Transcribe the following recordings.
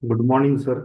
Good morning sir.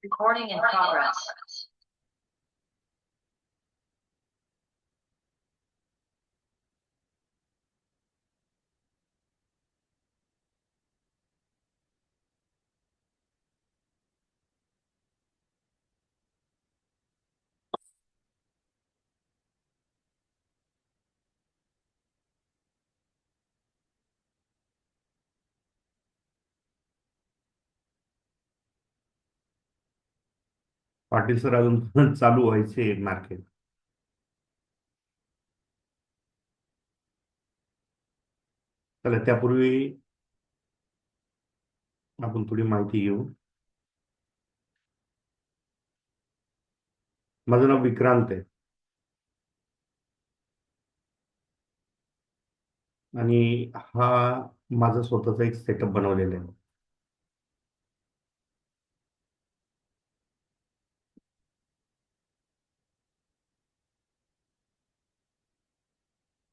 Recording in progress. Patil sir अजून चालू व्हायचे मार्केट. चला त्यापूर्वी आपण थोडी माहिती घेऊ. माझं नाव विक्रांत आहे आणि हा माझा स्वतःचा एक सेटअप बनवलेला आहे.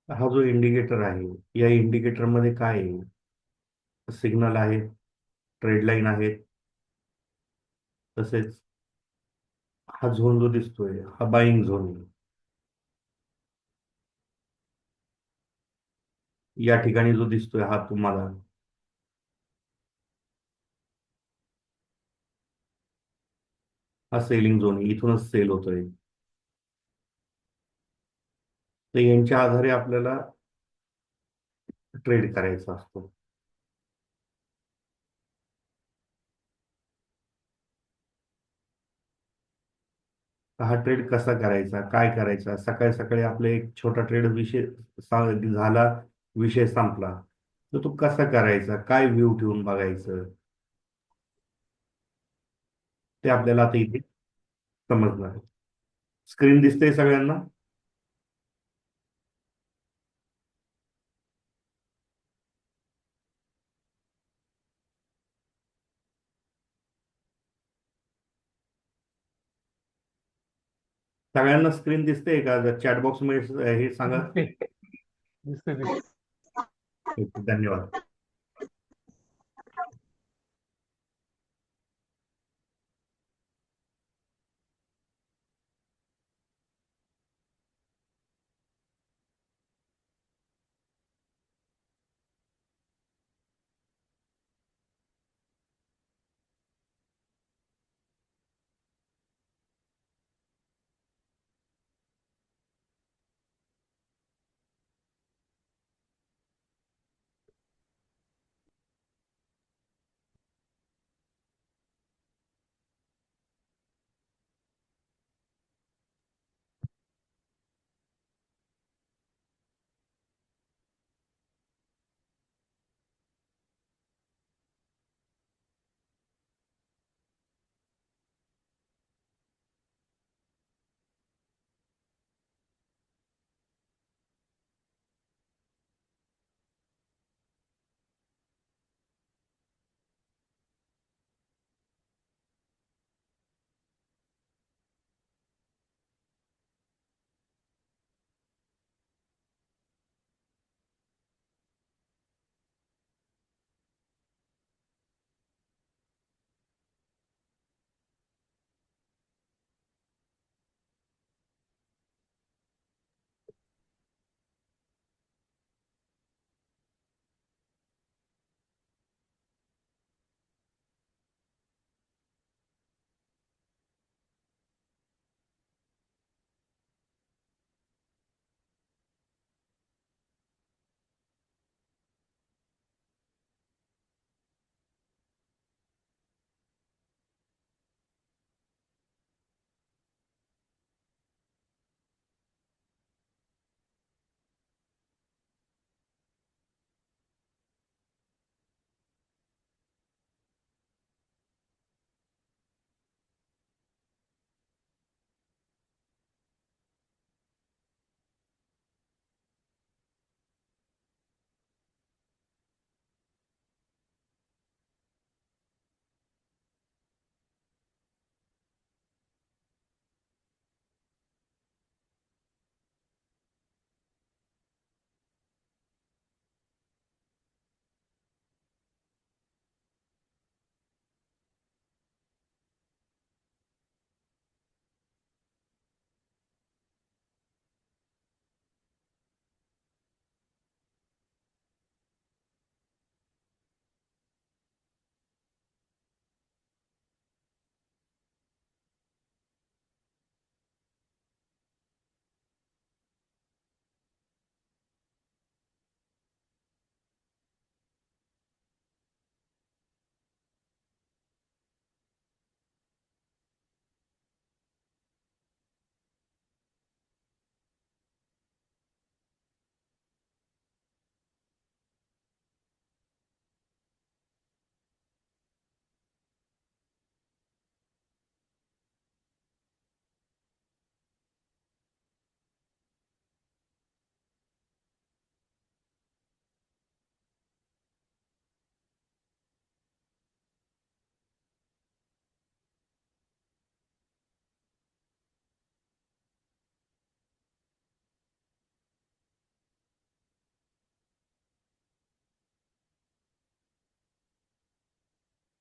हा जो इंडिकेटर आहे, या इंडिकेटर मध्ये काय आहे? सिग्नल आहे, ट्रेड लाईन आहेत, तसेच हा झोन जो दिसतोय हा बाईंग झोन आहे. या ठिकाणी जो दिसतोय हा तुम्हाला हा सेलिंग झोन आहे, इथूनच सेल होतोय. तर यांच्या आधारे आपल्याला ट्रेड करायचा असतो. हा ट्रेड कसा करायचा, काय करायचा? सकाळी सकाळी आपले एक छोटा ट्रेड विषय झाला, विषय संपला. तर तो कसा करायचा, काय व्ह्यू ठेवून बघायचं, ते आपल्याला आता इथे समजणार आहे. स्क्रीन दिसते सगळ्यांना? सगळ्यांना स्क्रीन दिसते का? जर चॅट बॉक्स मध्ये हे सांगा. दिसते दिसते दिसते. ओके, धन्यवाद.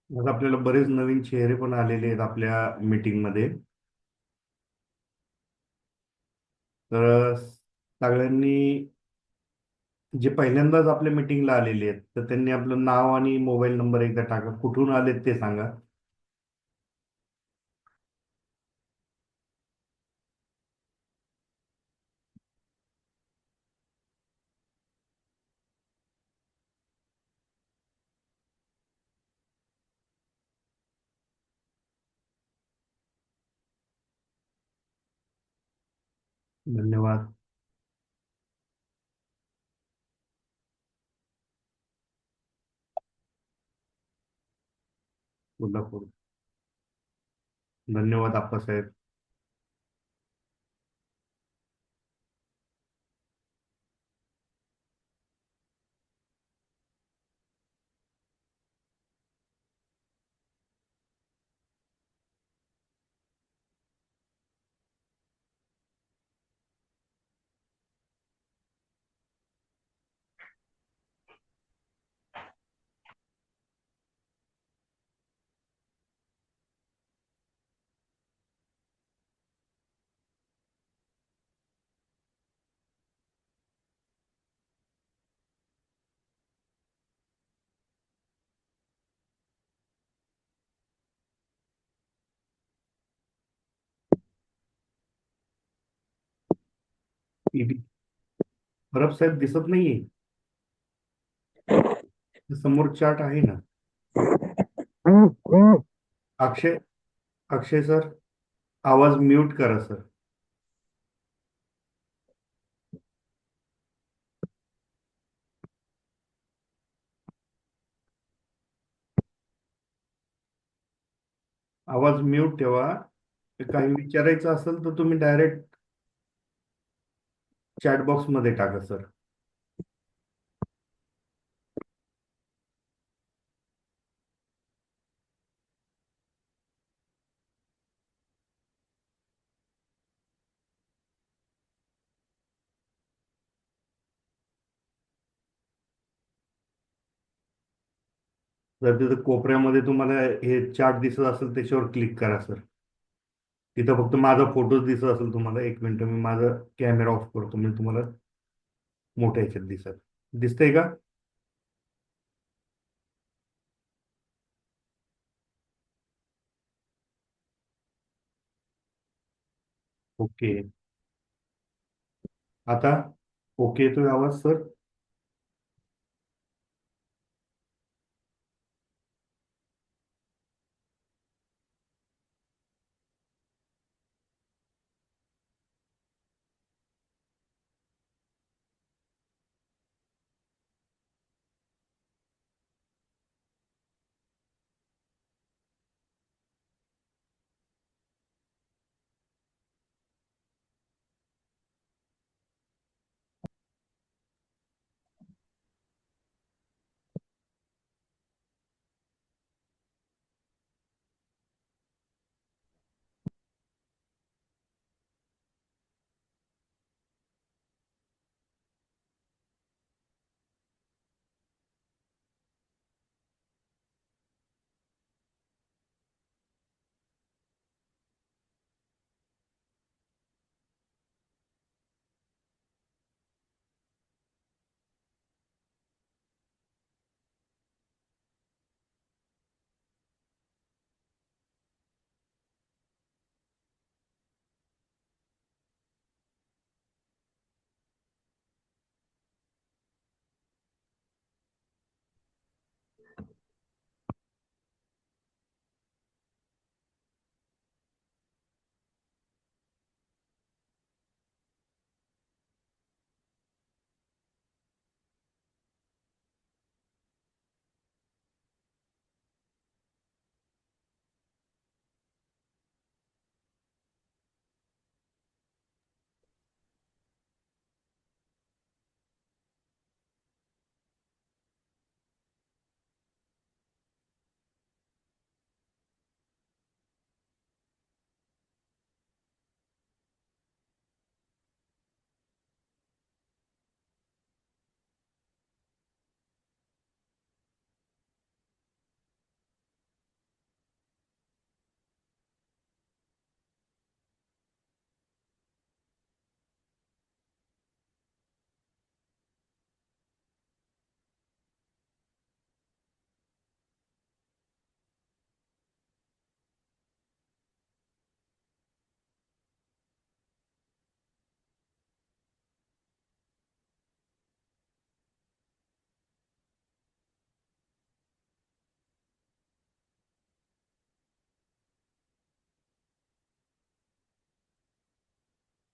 आज आपल्याला बरेच नवीन चेहरे पण आलेले आहेत आपल्या मीटिंग मध्ये. तर सगळ्यांनी जे पहिल्यांदाच आपल्या मीटिंगला आलेले आहेत तर त्यांनी आपलं नाव आणि मोबाईल नंबर एकदा टाका. कुठून आलेत ते सांगा. धन्यवाद. कोल्हापूर. धन्यवाद आप्पासाहेब. परब साहेब दिसत नाहीये. समोर चार्ट आहे ना. अक्षय अक्षय सर, आवाज म्यूट करा सर. आवाज म्यूट ठेवा. काही विचारायचं असेल तर तुम्ही डायरेक्ट चॅट बॉक्स मध्ये टाका सर. जर तिथं कोपऱ्यामध्ये तुम्हाला हे चार्ट दिसत असेल त्याच्यावर क्लिक करा सर. तिथं फक्त माझा फोटोच दिसत असेल तुम्हाला, एक मिनिट मी माझा कॅमेरा ऑफ करतो म्हणजे तुम्हाला मोठ्या ह्याच्यात दिसत. दिसतंय का? ओके. आता ओके येतोय आवाज सर?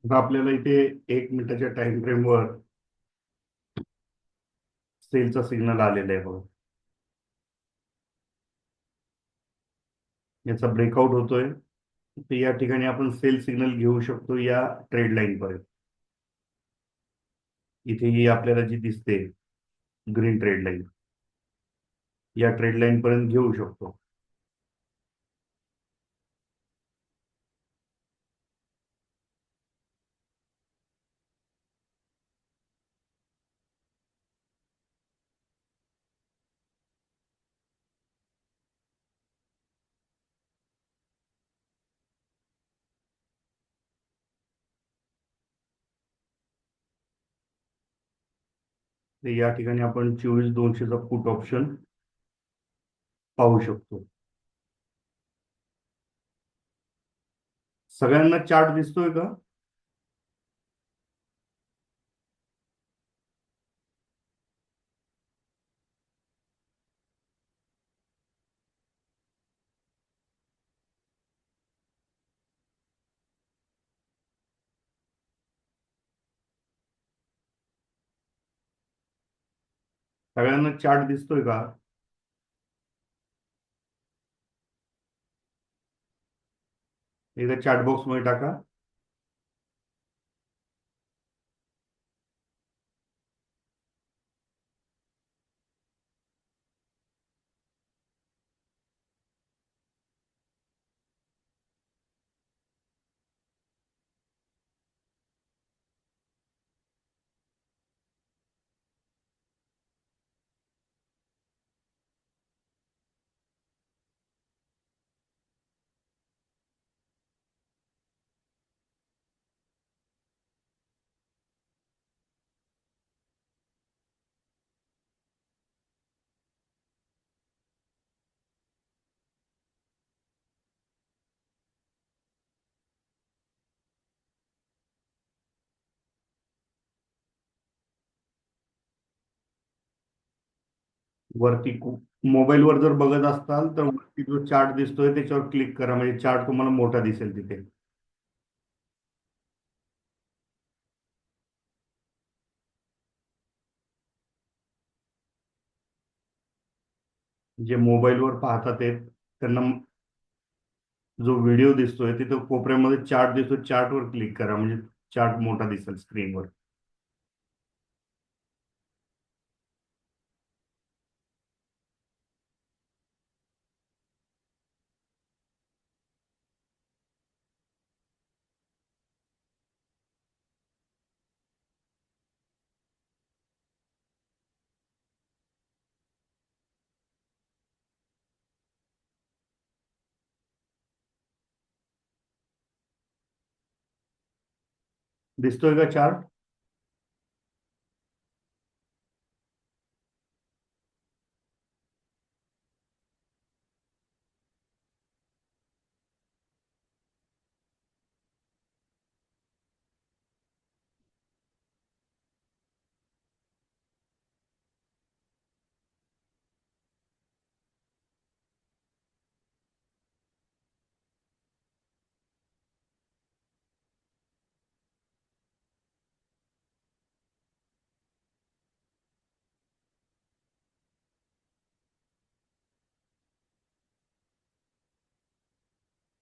आता आपल्याला इथे 1 मिनिटाच्या टाइम फ्रेमवर सेलचा सिग्नल आलेला आहे बघा. याचा ब्रेकआउट होतोय. तर या ठिकाणी आपण सेल सिग्नल घेऊ शकतो या ट्रेड लाईन पर्यंत. इथे ही आपल्याला जी दिसते ग्रीन ट्रेड लाईन, या ट्रेड लाईन पर्यंत घेऊ शकतो. तर या ठिकाणी आपण 24,200चा पुट ऑप्शन पाहू शकतो. सगळ्यांना चार्ट दिसतोय का? सगळ्यांना चार्ट दिसतोय का? एकदा चॅट बॉक्स मध्ये टाका. वरती मोबाईलवर जर बघत असताल तर वरती जो चार्ट दिसतोय त्याच्यावर क्लिक करा, म्हणजे चार्ट तुम्हाला मोठा दिसेल तिथे. जे मोबाईलवर पाहतात ते त्यांना जो व्हिडिओ दिसतोय तिथं कोपऱ्यामध्ये चार्ट दिसतो, चार्टवर क्लिक करा म्हणजे चार्ट मोठा दिसेल स्क्रीनवर. दिसतोय का चार्ट?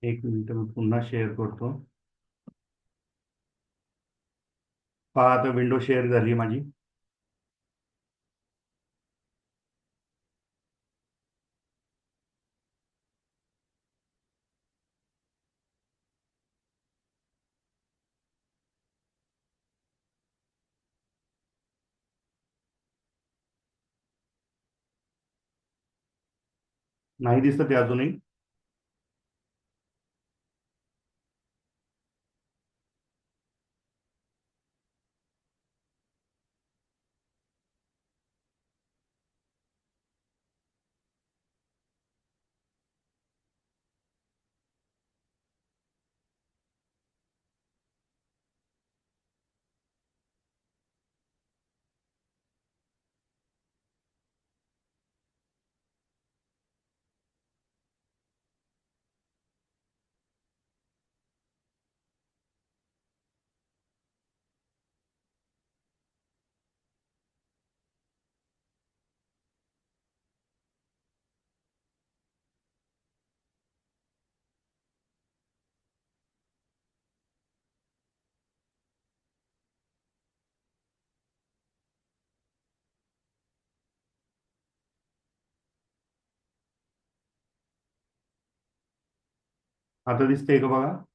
एक मिनिट मी पुन्हा शेअर करतो. पहा आता विंडो शेअर झाली माझी. नाही दिसत आहे अजूनही. आता दिसतंय का बघा?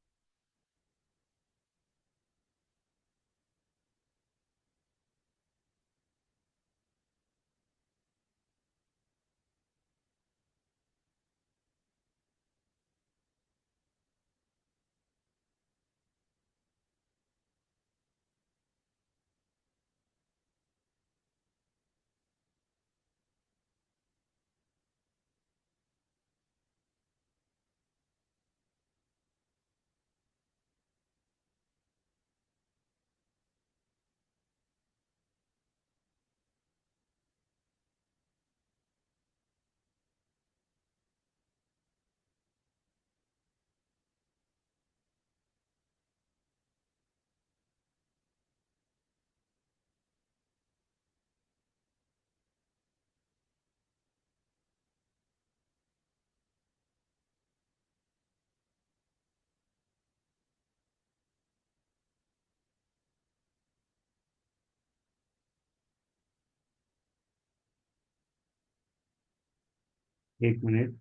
एक मिनिट.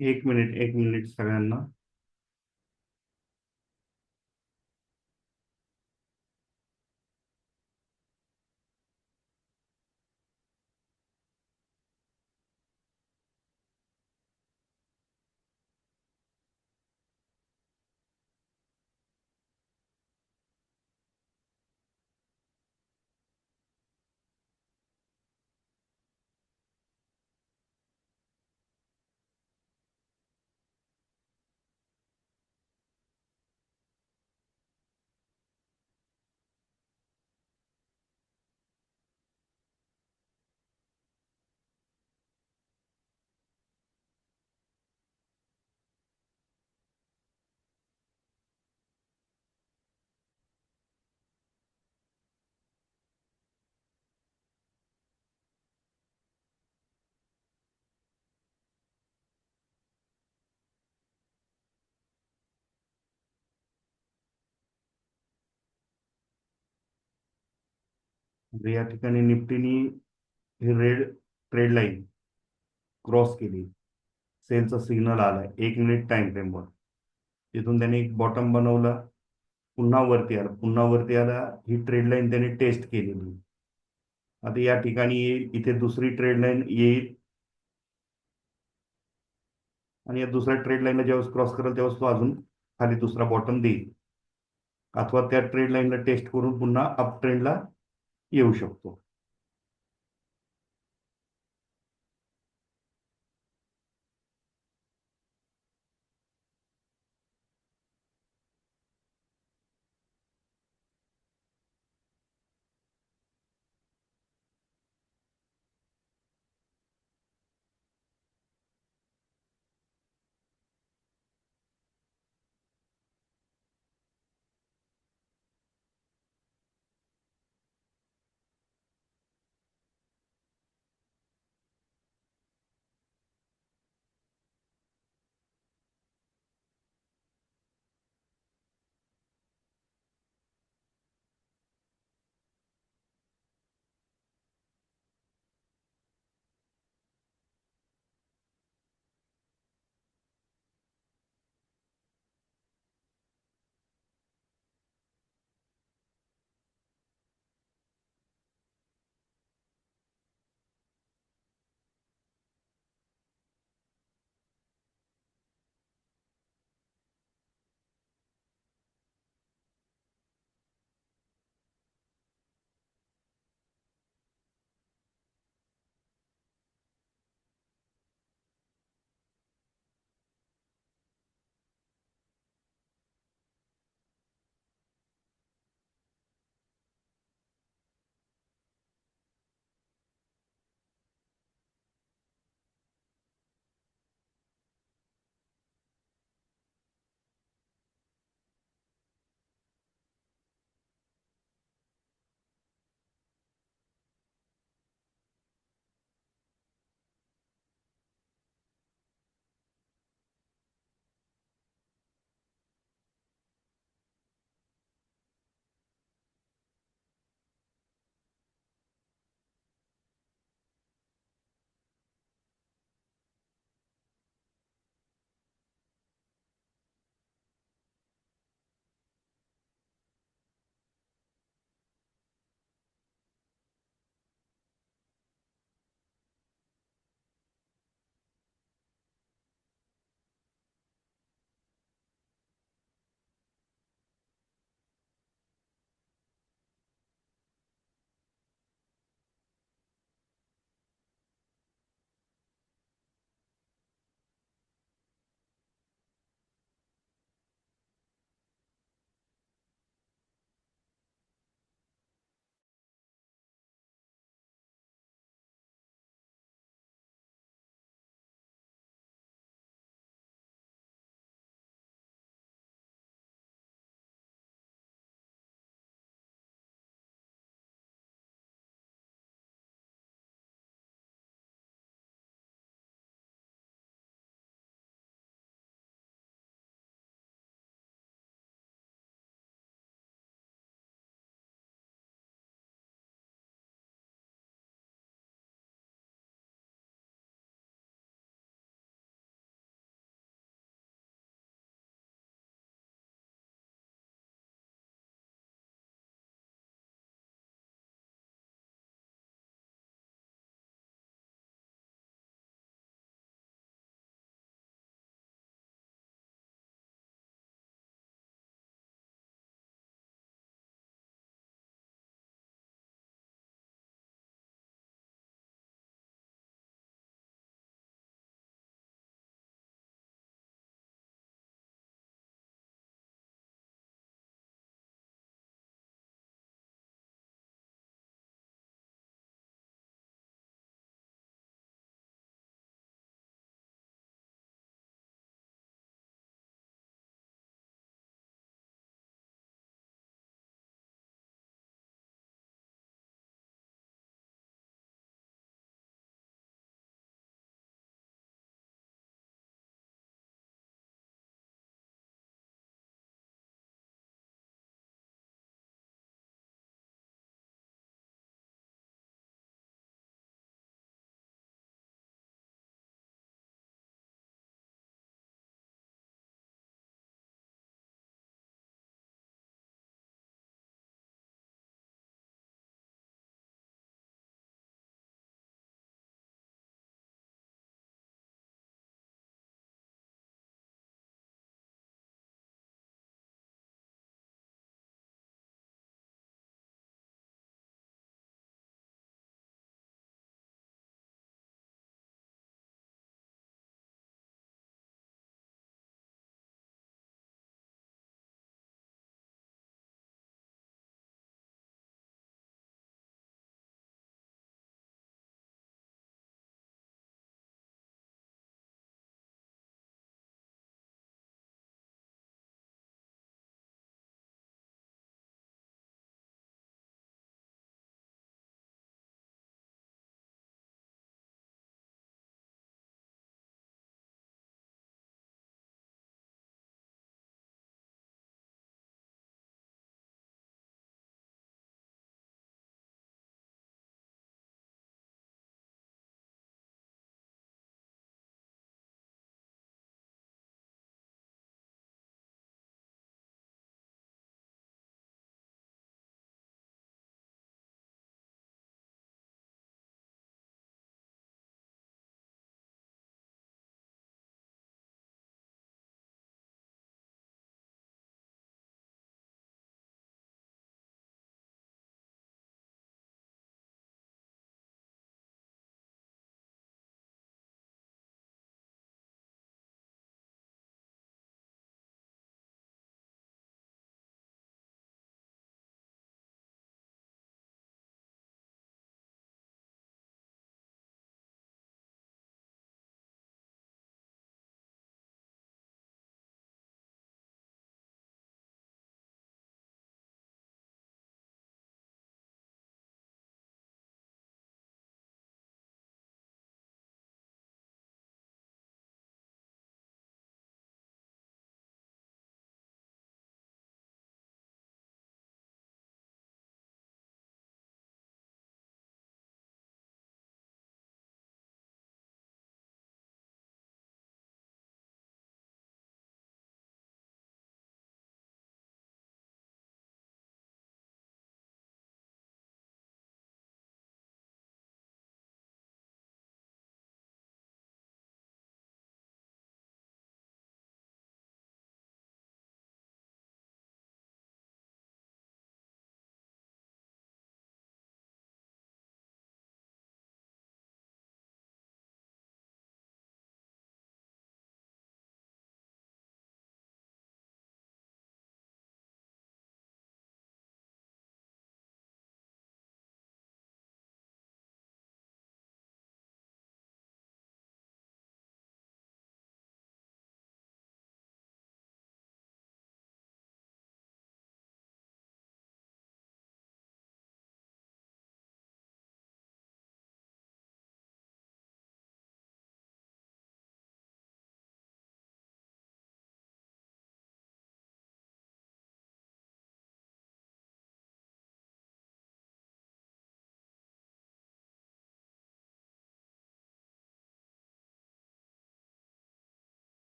एक मिनिट, एक मिनिट सगळ्यांना. म्हणजे या ठिकाणी निफ्टीनी ही रेड ट्रेड लाईन क्रॉस केली. सेलचा सिग्नल आलाय 1 मिनिट टाइम फ्रेमवर. तिथून त्याने एक बॉटम बनवला, पुन्हा वरती आला, पुन्हा वरती आला. ही ट्रेड लाईन त्याने टेस्ट केलेली. आता या ठिकाणी येईल, इथे दुसरी ट्रेड लाईन येईल आणि या दुसऱ्या ट्रेड लाईनला जेव्हा क्रॉस करेल तेव्हा तो अजून खाली दुसरा बॉटम देईल, अथवा त्या ट्रेड लाईनला टेस्ट करून पुन्हा अप ट्रेंडला येऊ शकतो.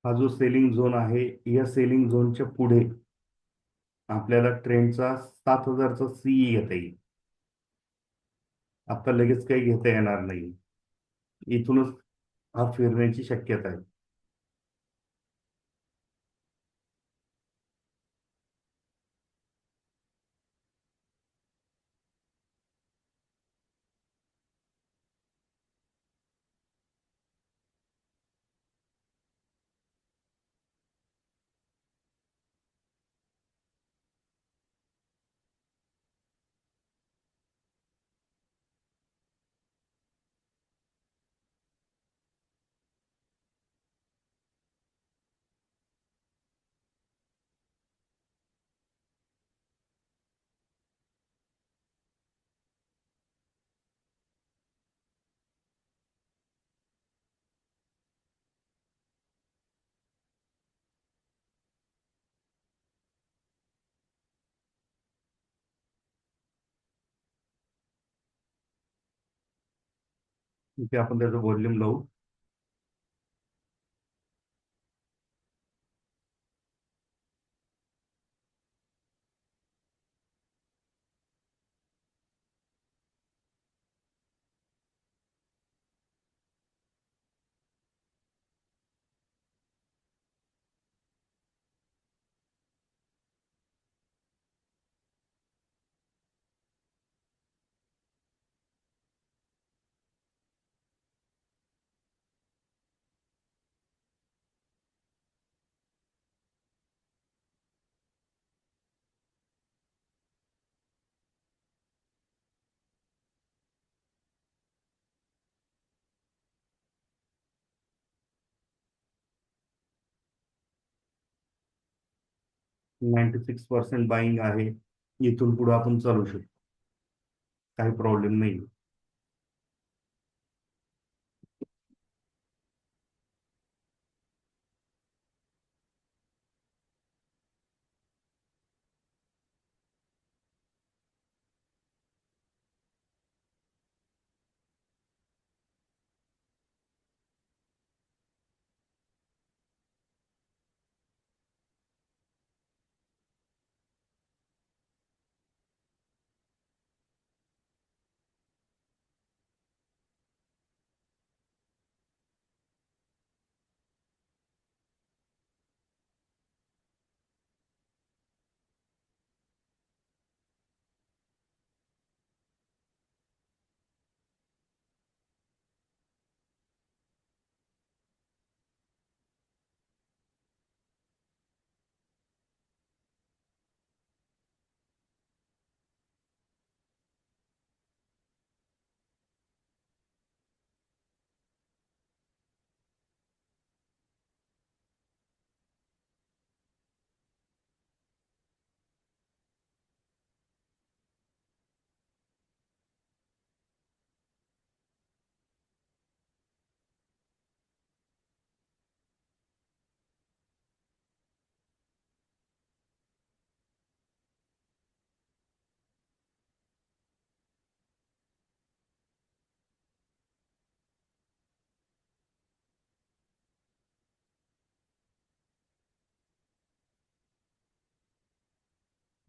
हा जो सेलिंग झोन आहे, या सेलिंग झोनच्या पुढे आपल्याला ट्रेंडचा 7,000चा सीई घेता येईल. आता लगेच काही घेता येणार नाही. इथूनच हा फिरण्याची शक्यता आहे. इथे आपण त्याचं व्हॉल्यूम लावू. ,96% बाईंग आहे. इथून पुढे आपण चालू शकतो, काही प्रॉब्लेम नाही.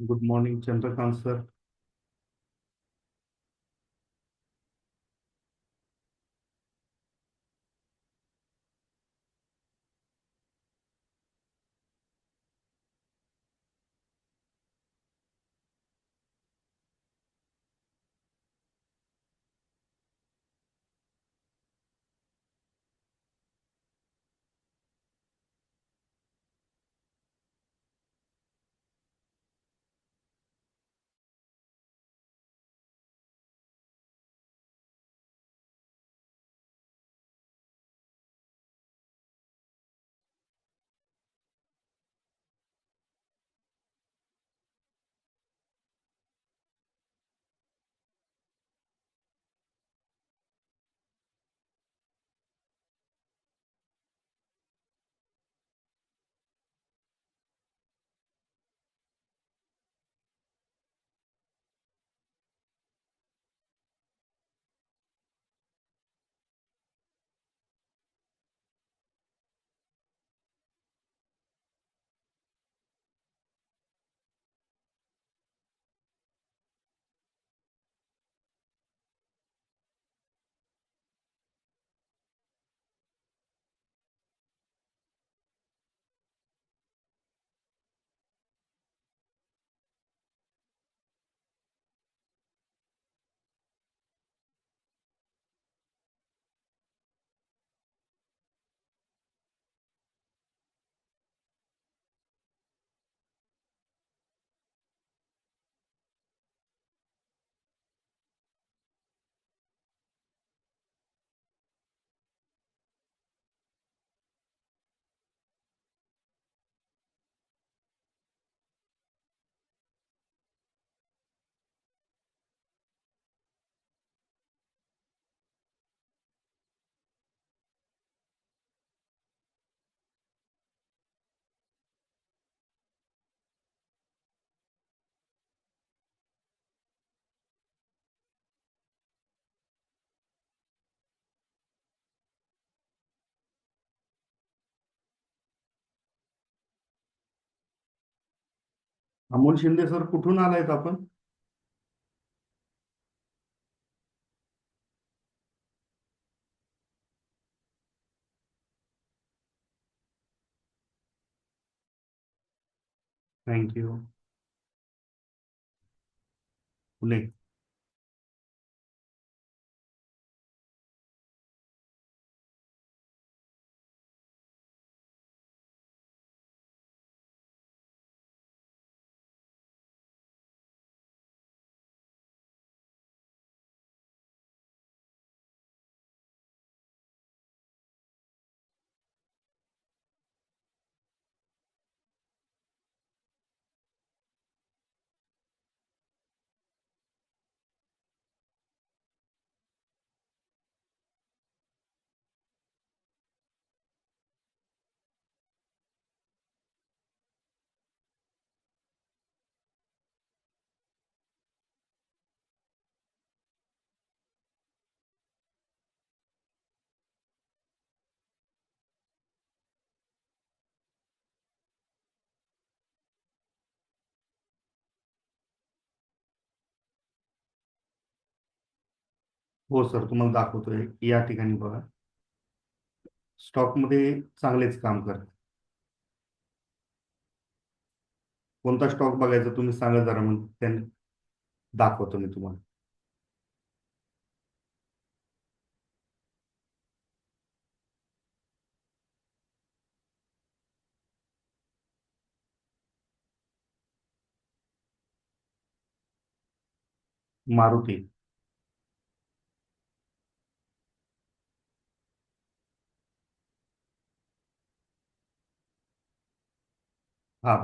Good morning Chandrakant sir. Amol Shinde sir, कुठून आलायत आपण? थँक्यू. पुणे. हो सर, तुम्हाला दाखवतोय. या ठिकाणी बघा, स्टॉकमध्ये चांगलेच काम करते. कोणता स्टॉक बघायचा तुम्ही सांगा जरा, मग त्याने दाखवतो मी तुम्हाला. मारुती. हा.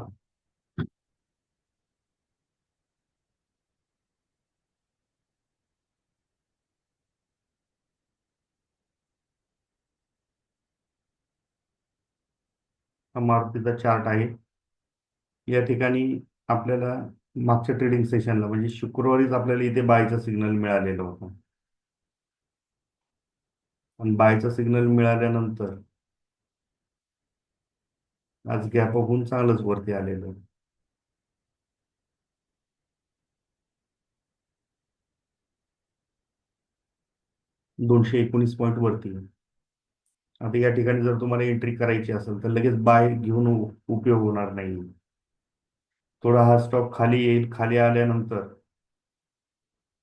हा मारुतीचा चार्ट आहे. या ठिकाणी आपल्याला मागच्या ट्रेडिंग सेशनला म्हणजे शुक्रवारीच आपल्याला इथे बायचा सिग्नल मिळालेला होता. आणि बायचा सिग्नल मिळाल्यानंतर आज गॅप होऊन चांगलंच वरती आलेलं आहे. 219 पॉईंट वरती आहे. आता या ठिकाणी जर तुम्हाला एंट्री करायची असेल तर लगेच बाय घेऊन उपयोग होणार नाही. थोडा हा स्टॉक खाली येईल. खाली आल्यानंतर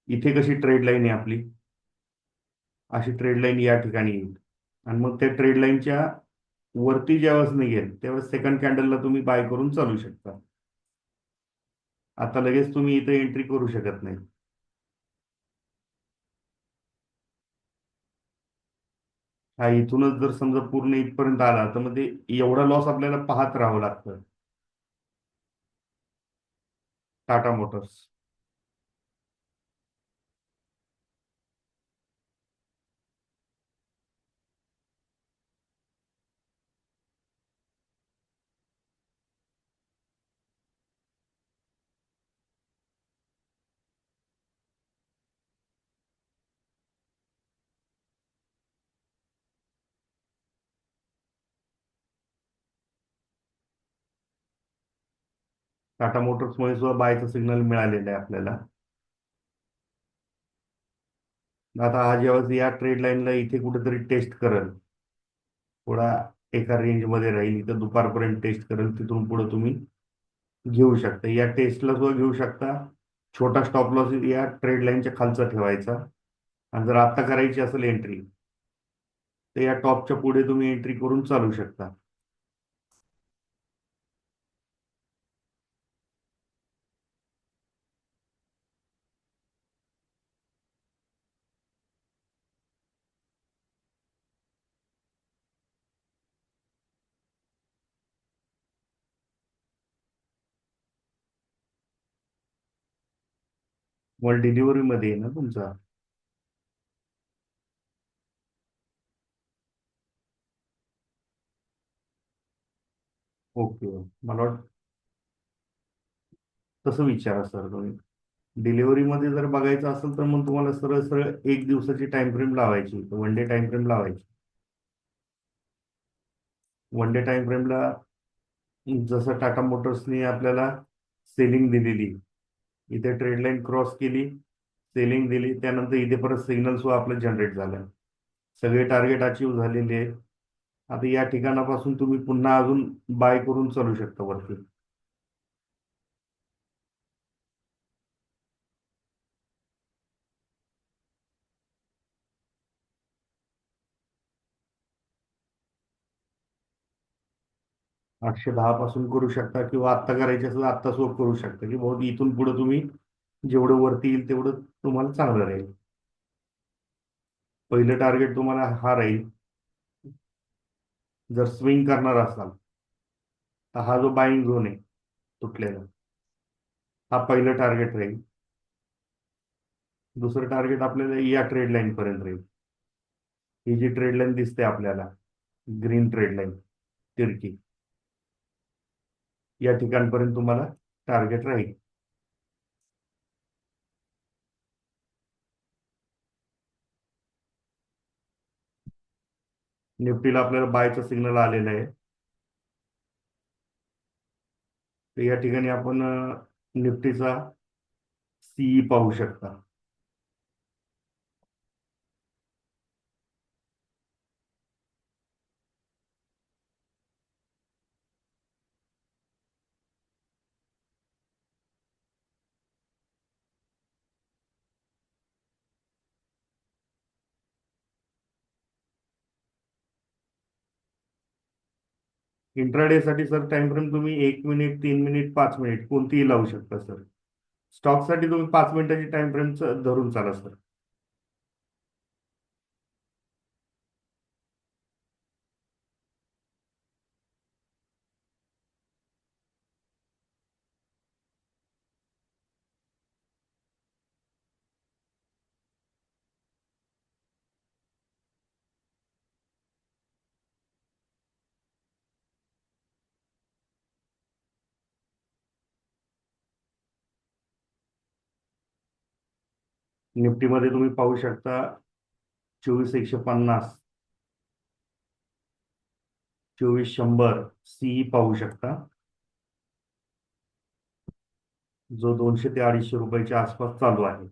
इथे कशी ट्रेड लाईन आहे आपली, अशी ट्रेड लाईन या ठिकाणी येईल. आणि मग त्या ट्रेड लाईनच्या वरती ज्यावेळेस निघेल त्यावेळेस सेकंड कॅन्डलला तुम्ही बाय करून चालू शकता. आता लगेच तुम्ही इथे एंट्री करू शकत नाही. हा इथूनच जर समजा पूर्ण इथपर्यंत आला तर मग ते एवढा लॉस आपल्याला पाहत राहावं लागतं. टाटा मोटर्स. टाटा मोटर्समुळे सुद्धा बायचं सिग्नल मिळालेलं आहे आपल्याला. आता हा ज्यावेळेस या ट्रेड लाईनला इथे कुठेतरी टेस्ट करेल, थोडा एका रेंजमध्ये राहील, इथं दुपारपर्यंत टेस्ट करेल, तिथून पुढे तुम्ही घेऊ शकता. या टेस्टला सुद्धा घेऊ शकता. छोटा स्टॉप लॉस या ट्रेड लाईनच्या खालचा ठेवायचा. आणि जर आता करायची असेल एंट्री तर या टॉपच्या पुढे तुम्ही एंट्री करून चालू शकता. मग डिलिव्हरी मध्ये आहे ना तुमचा? ओके. मला तसं विचारा सर तुम्ही. डिलिव्हरी मध्ये जर बघायचं असेल तर मग तुम्हाला सरळ सरळ एक दिवसाची टाइम फ्रेम लावायची, वन डे टाइम फ्रेम लावायची. वन डे टाइम फ्रेमला जसं टाटा मोटर्सनी आपल्याला सेलिंग दिलेली, इथे ट्रेड लाईन क्रॉस केली, सेलिंग दिली, त्यानंतर इथे परत सिग्नल सुद्धा आपलं जनरेट झालं. सगळे टार्गेट अचीव झालेले आहेत. आता या ठिकाणापासून तुम्ही पुन्हा अजून बाय करून चालू शकता वरती. $810 पासून करू शकता, किंवा आत्ता करायचे असेल आत्ता सुद्धा करू शकता, की बहुत इथून पुढे तुम्ही जेवढं वरती येईल तेवढं तुम्हाला चांगलं राहील. पहिलं टार्गेट तुम्हाला हा राहील. जर स्विंग करणार असाल तर हा जो बाईंग झोन आहे तुटलेला, हा पहिलं टार्गेट राहील. दुसरं टार्गेट आपल्याला या ट्रेड लाईन पर्यंत राहील. ही जी ट्रेड लाईन दिसते आपल्याला, ग्रीन ट्रेड लाईन तिरकी, या ठिकाणपर्यंत तुम्हाला टार्गेट राहील. निफ्टीला आपल्याला बायचा सिग्नल आलेला आहे. तर या ठिकाणी आपण निफ्टीचा सीई पाहू शकता. इंट्राडे साठी सर टाइम फ्रेम तुम्ही 1 मिनिट, 3 मिनिट, 5 मिनिट कोणतीही लावू शकता सर. स्टॉक साठी तुम्ही 5 मिनिटाची टाइम फ्रेम धरून चाला सर. निफ्टीमध्ये तुम्ही पाहू शकता 24,150, 24,100 सीई पाहू शकता, जो 200 ते 250 रुपयाच्या आसपास चालू आहे.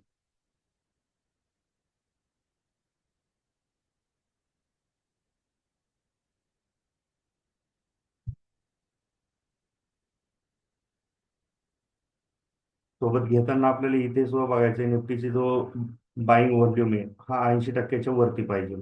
सोबत घेताना आपल्याला इथे सुद्धा बघायचं आहे, निफ्टीची जो बाईंग व्हॉल्यूम आहे हा 80% वरती पाहिजे.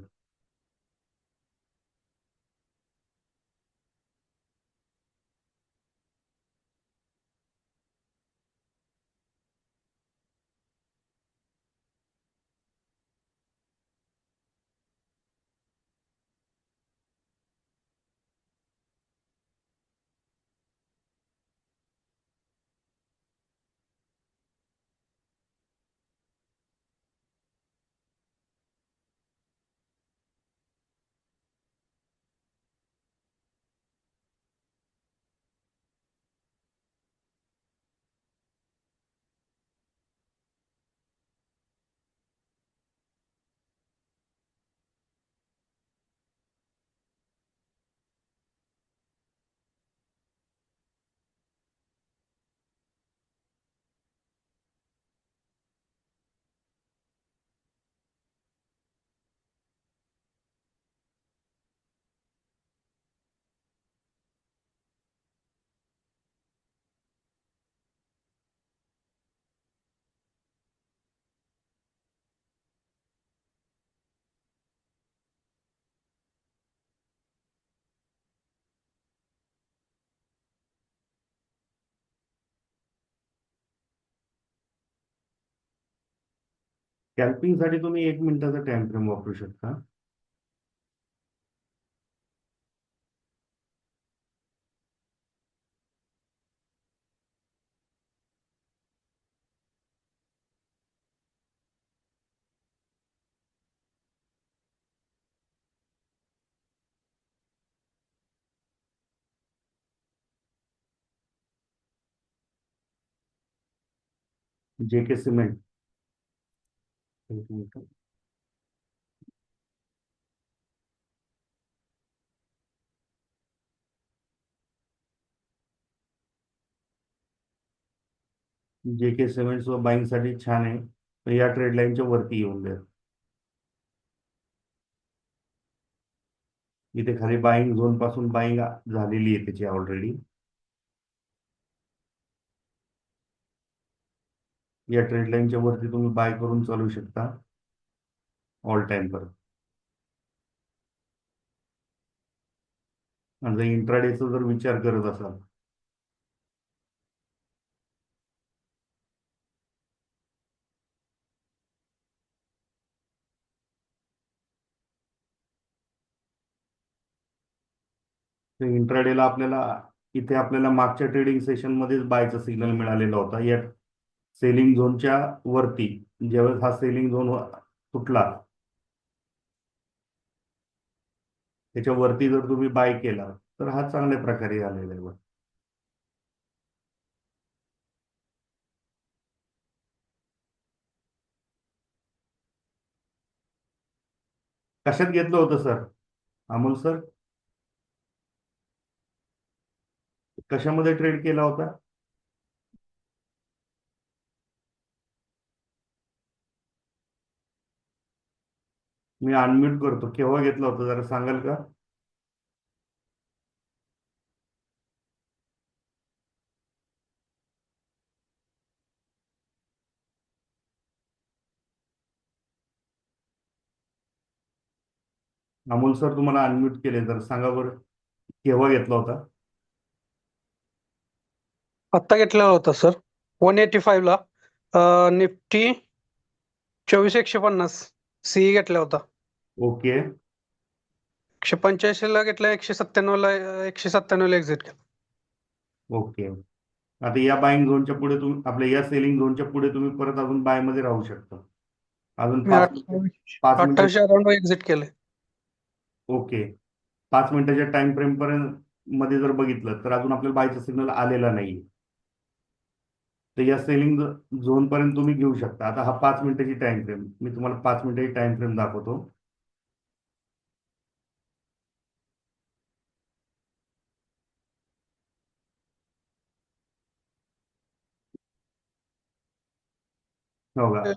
स्कॅल्पिंग साठी तुम्ही 1 मिनिटाचा टाइम फ्रेम वापरू शकता. JK cement, 1 minute. JK cements व बाईंग साठी छान आहे, पण या ट्रेड लाईनच्या वरती येऊन द्या. इथे खाली बाईंग झोन पासून बाईंग झालेली आहे त्याची ऑलरेडी. या ट्रेड लाईनच्या वरती तुम्ही बाय करून चालू शकता ऑल टाइम परत. आणि जर इंट्राडेचा जर विचार करत असाल तर इंट्राडेला आपल्याला इथे आपल्याला मागच्या ट्रेडिंग सेशन मध्येच बायचा सिग्नल मिळालेला होता या सेलिंग झोनच्या वरती. ज्यावेळेस हा सेलिंग झोन तुटला त्याच्या वरती जर तुम्ही बाय केला तर हा चांगल्या प्रकारे आलेला आहे. कशात घेतलं होतं सर, अमोल सर? कशामध्ये ट्रेड केला होता? मी अनम्यूट करतो. केव्हा घेतला होता जरा सांगाल का? अमोल सर तुम्हाला अनम्यूट केले, तर सांगा बरं केव्हा घेतला होता? आत्ता घेतलेला होता सर 185 ला. निफ्टी 24,150 सीई घेतला होता. ओके. 185 ला घेतला, 197 ला एक्झिट केला. ओके. आता या बाईंग झोनच्या पुढे तुम्ही आपल्या या सेलिंग झोनच्या पुढे तुम्ही परत अजून बाय मध्ये राहू शकता अजून मी 5 मिनिटं. 28 अराउंड एक्झिट केले. ओके. 5 मिनिटाच्या टाइम फ्रेम पर्यंत मध्ये जर बघितलं तर अजून आपल्याला बायचा सिग्नल आलेला नाही. तर या सेलिंग झोन पर्यंत तुम्ही घेऊ शकता. आता हा 5 मिनिटाची टाइम फ्रेम, मी तुम्हाला 5 मिनिटाची टाइम फ्रेम दाखवतो. हो का?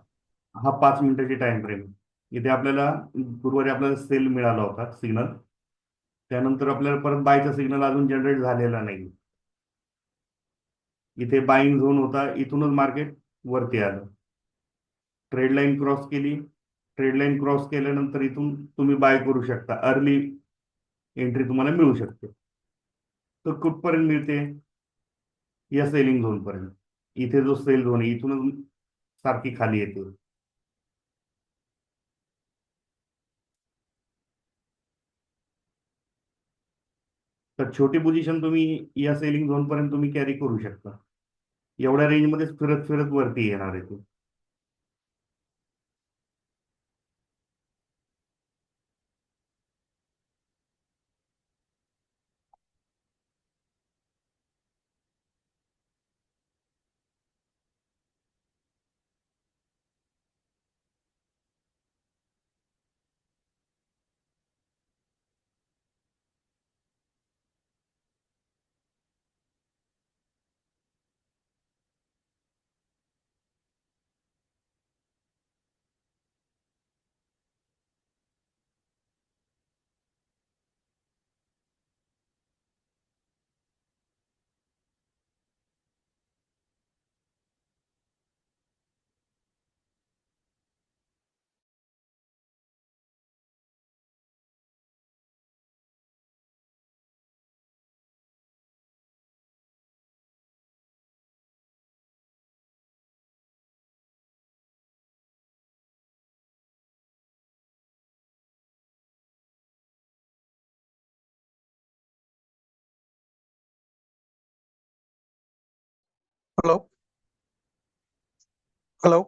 हा 5 मिनिटाची टाइम फ्रेम. इथे आपल्याला गुरुवारी आपल्याला सेल मिळाला होता सिग्नल. त्यानंतर आपल्याला परत बायचा सिग्नल अजून जनरेट झालेला नाही. इथे बाईंग झोन होता, इथूनच मार्केट वरती आलं. ट्रेड लाईन क्रॉस केली. ट्रेड लाईन क्रॉस केल्यानंतर इथून तुम्ही बाय करू शकता. अर्ली एंट्री तुम्हाला मिळू शकते. तर कुठपर्यंत मिळते? या सेलिंग झोन पर्यंत. इथे जो सेल झोन आहे इथूनच सारखी खाली येते. तर छोटी पोझिशन तुम्ही या सेलिंग झोन पर्यंत तुम्ही कॅरी करू शकता. एवढ्या रेंजमध्येच फिरत फिरत वरती येणार आहे ते. हॅलो हॅलो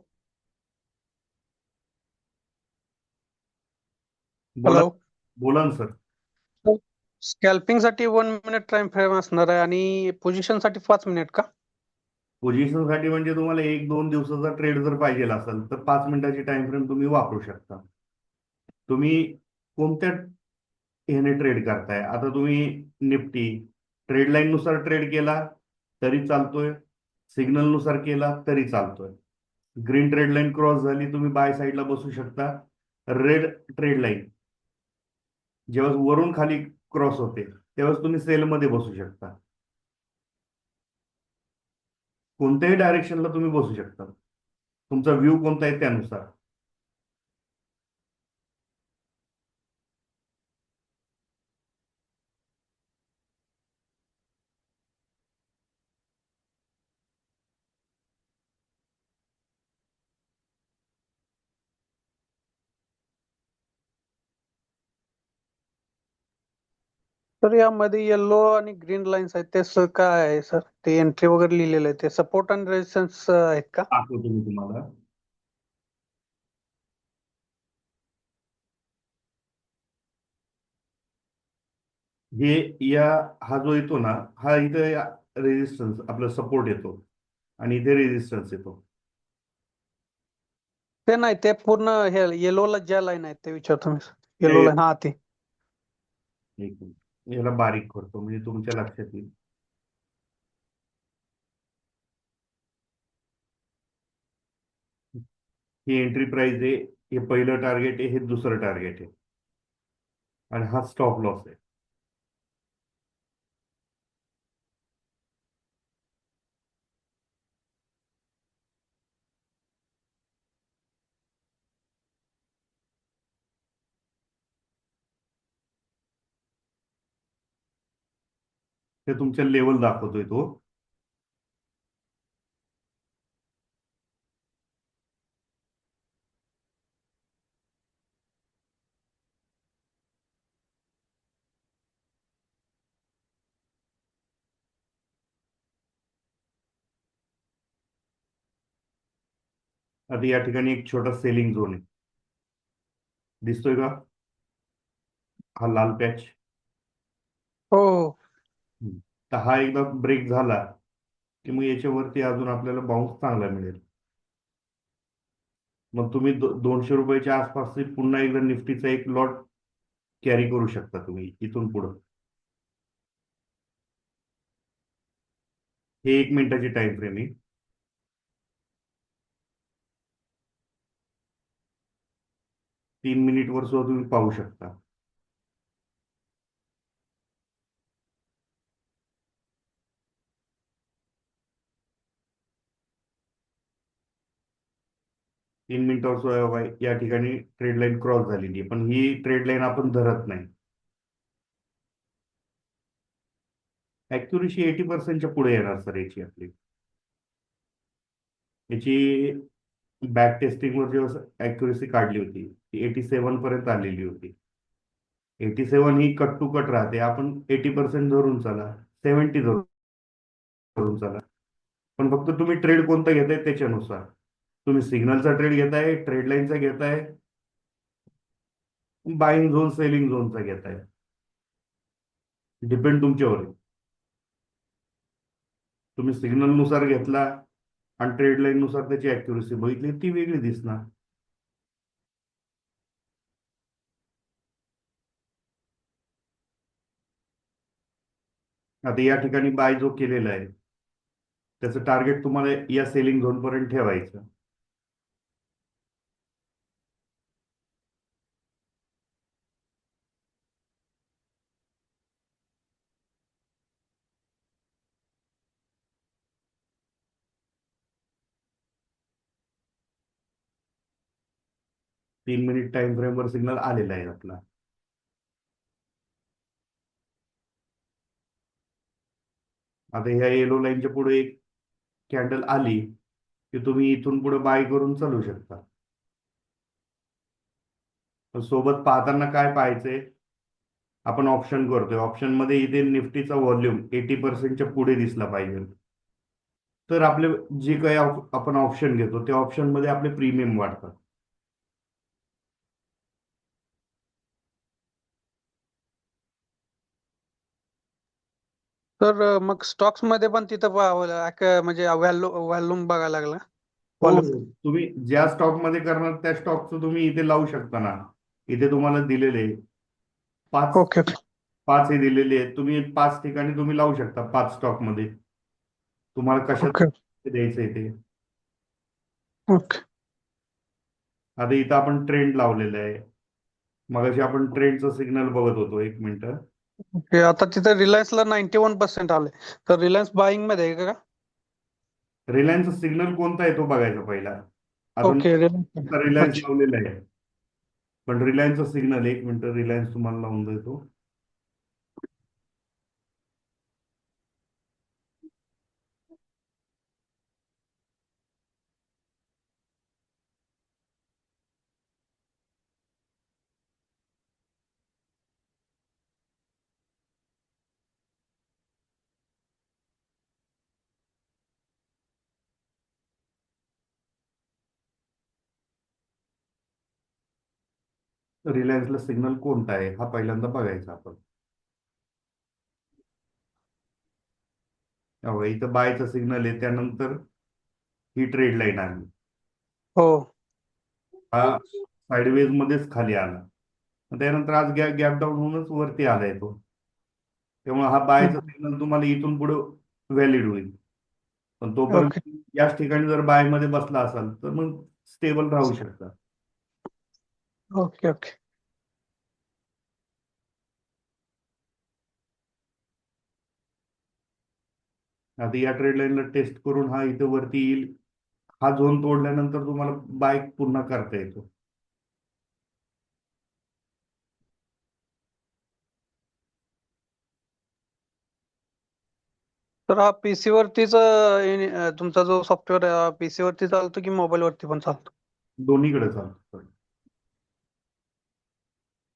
बोला. हॅलो. बोला ना सर. स्कॅल्पिंग साठी 1 मिनिट टाइम फ्रेम असणार आहे आणि पोझिशन साठी 5 मिनिट का? पोझिशन साठी म्हणजे तुम्हाला 1-2 दिवसाचा ट्रेड जर पाहिजे असेल तर 5 मिनिटाची टाइम फ्रेम तुम्ही वापरू शकता. तुम्ही कोणत्या ह्याने ट्रेड करताय? आता तुम्ही निफ्टी ट्रेड लाईन नुसार ट्रेड केला तरी चालतोय. सिग्नल नुसार केला तरी चालतोय. ग्रीन ट्रेड लाईन क्रॉस झाली, तुम्ही बाय साईडला बसू शकता. रेड ट्रेड लाईन जेव्हा वरून खाली क्रॉस होते तेव्हाच तुम्ही सेलमध्ये बसू शकता. कोणत्याही डायरेक्शनला तुम्ही बसू शकता, तुमचा व्ह्यू कोणता आहे त्यानुसार. तर यामध्ये येलो आणि ग्रीन लाईन्स आहेत ते काय आहे सर? ते एंट्री वगैरे लिहिलेलं आहे ते सपोर्ट आणि रेजिस्टन्स आहेत का? दाखवतो मी तुम्हाला. हे हा जो येतो ना, हा इथे रेजिस्टन्स आपला सपोर्ट येतो आणि इथे रेजिस्टन्स येतो. ते नाही, ते पूर्ण हे येलोला ज्या लाईन आहेत ते विचारतो मी. येलो ते- लाईन, हा ते. एक मिनिट. याला बारीक करतो म्हणजे तुमच्या लक्षात येईल. ही एंट्री प्राइस आहे, हे पहिलं टार्गेट आहे, हे दुसरं टार्गेट आहे आणि हा स्टॉप लॉस आहे. ते तुमच्या लेवल दाखवतोय तो. आता या ठिकाणी एक छोटा सेलिंग झोन आहे, दिसतोय का? हा लाल पॅच. हो हो. तर हा एकदा ब्रेक झाला की मग याच्यावरती अजून आपल्याला बाउन्स चांगला मिळेल. मग तुम्ही 200 रुपयाच्या आसपास पुन्हा एकदा निफ्टीचा एक लॉट कॅरी करू शकता तुम्ही इथून पुढं. हे 1 मिनिटाची टाइम फ्रेम आहे. 3 मिनिटवर सुद्धा तुम्ही पाहू शकता. तीन मिनिटावर सुद्धा या ठिकाणी ट्रेड लाईन क्रॉस झालेली आहे, पण ही ट्रेड लाईन आपण धरत नाही. ऍक्युरेसी 80%च्या पुढे येणार सर याची आपली. याची बॅक टेस्टिंगवर जेव्हा ऍक्युरेसी काढली होती ती 87 पर्यंत आलेली होती. 87 ही कट टू कट राहते, आपण 80% धरून चला, 70 धरून चला. पण फक्त तुम्ही ट्रेड कोणता घेताय त्याच्यानुसार. तुम्ही सिग्नलचा ट्रेड घेताय, ट्रेड लाईनचा घेताय, बाईंग झोन सेलिंग झोनचा घेताय, डिपेंड तुमच्यावर आहे. तुम्ही सिग्नल नुसार घेतला आणि ट्रेड लाईन नुसार त्याची ऍक्युरेसी बघितली ती वेगळी दिसणार. आता या ठिकाणी बाय जो केलेला आहे त्याचं टार्गेट तुम्हाला या सेलिंग झोन पर्यंत ठेवायचं. तीन मिनिट टाइम फ्रेम वर सिग्नल आलेला आहे आपला. आता ह्या येलो लाईनच्या पुढे एक कॅन्डल आली की तुम्ही इथून पुढे बाय करून चालू शकता. पण सोबत पाहताना काय पाहायचंय, आपण ऑप्शन करतोय, ऑप्शन मध्ये इथे निफ्टीचा व्हॉल्यूम 80%च्या पुढे दिसला पाहिजे. तर आपले जे काही आपण ऑप्शन घेतो त्या ऑप्शन मध्ये आपले प्रीमियम वाढतात. तर मग स्टॉक्स मध्ये पण तिथं म्हणजे व्हॉल्यूम बघायला लागला. हो, व्हॉल्यूम. तुम्ही ज्या स्टॉक मध्ये करणार त्या स्टॉकचं तुम्ही इथे लावू शकता ना. इथे तुम्हाला दिलेले पाच ओके ओके. पाच हे दिलेले आहेत, तुम्ही 5 ठिकाणी तुम्ही लावू शकता 5 स्टॉक मध्ये. तुम्हाला कशात ओके. द्यायचंय ते. ओके. आता इथं आपण ट्रेंड लावलेलं आहे. मगाशी आपण ट्रेंडचं सिग्नल बघत होतो. 1 मिनिट. ओके, आता तिथे रिलायन्सला 91% आले, तर रिलायन्स बाईंग मध्ये आहे का? रिलायन्सचा सिग्नल कोणता आहे तो बघायचा पहिला. अजून ओके, रिलायन्स अच्छा. लावलेला आहे. पण रिलायन्सचा सिग्नल 1 मिनिट रिलायन्स तुम्हाला लावून देतो. रिलायन्सला सिग्नल कोणता आहे हा पहिल्यांदा बघायचा आपण. बघा, इथं बायचा सिग्नल आहे, त्यानंतर ही ट्रेड लाईन आली. हो. हा साईडवेज मध्येच खाली आला. त्यानंतर आज गॅप डाऊन होऊनच वरती आलाय तो. त्यामुळे हा बायचा सिग्नल तुम्हाला इथून पुढे व्हॅलिड होईल. पण ओके. तोपर्यंत याच ठिकाणी जर बाय मध्ये बसला असाल तर मग स्टेबल राहू शकता. ओके. ओके. आता या ट्रेड लाईनला टेस्ट करून हा इथं वरती येईल. हा झोन तोडल्यानंतर तुम्हाला बाय पुन्हा करता येतो. तर हा पीसी वरतीच तुमचा जो सॉफ्टवेअर पीसी वरती चालतो की मोबाईल वरती पण चालतो? दोन्हीकडे चालतो.